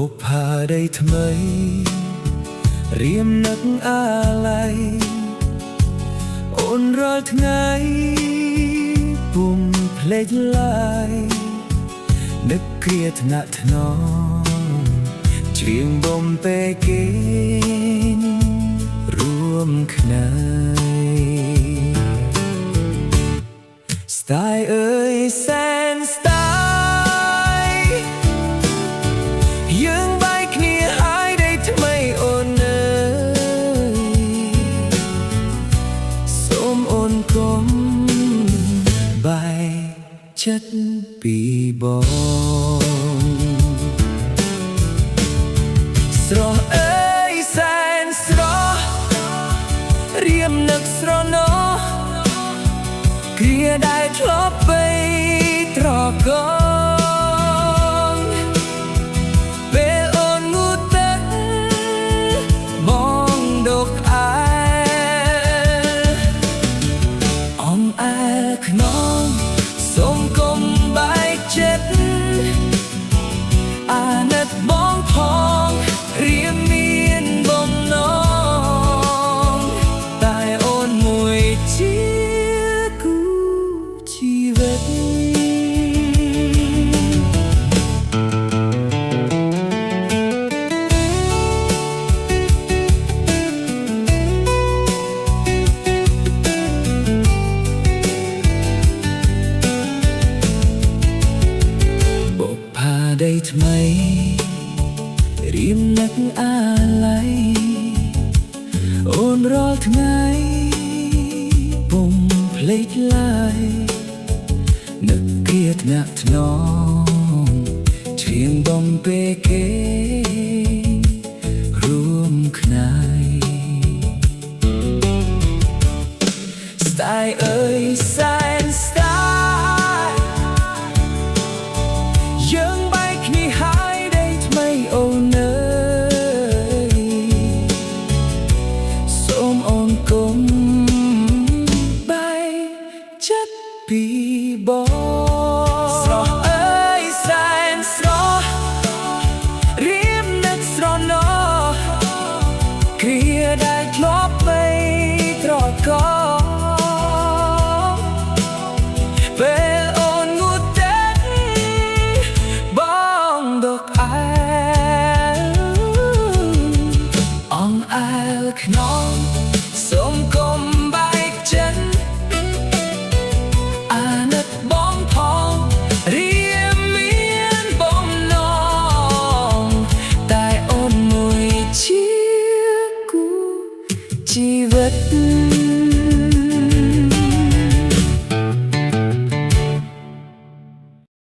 กผ้าได้ថ្មីរៀមនឹកអាឡ័យអូនរាល់ថ្ងៃពុំភ្លេចឡើយនឹកគ្រាថ្នាក់ថ្នមច្រៀងបំពេគេងរួមគ្នាស្ទាយអើយសែនស្ទាយយើងបែកគ្នាហើយได้ថ្មីអូនអើយសូមអូនកុំបែកចិត្តពីបងស្រស់អើយសែនស្រស់រៀមនឹកស្រណោះគ្រាដែលធ្លាប់បីត្រកងពេលអូនងូតទឹកបងដកអែអងអែខ្នងសូមកុំបែកចិត្តអាណិតបងផងរៀមមានបំណងតែអូនមួយជាគូជីវិតបុកផាដីថ្មីរៀមនឹកអាឡ័យអូនរាល់ថ្ងៃពុំភ្លេចឡើយនឹកគ្រាថ្នាក់ថ្នមច្រៀងបំពេគេងរួមគ្នាស្ទាយអើយសែនស្ទាយយើងបែកគ្នាហើយได้ថ្មីអូនអើយសូមអូនកុំបែកចិត្តពីបងស្រស់អើយសែនស្រស់រៀមនឹកស្រណោះគ្រាដែលធ្លាប់បីត្រកងពេលអូនងូតទឹកបងដកអែអងអែលខ្នងសូមកុំបែកចិត្តអាណិតបងផងរៀមមានបំណងតែអូនមួយជាគូជីវិត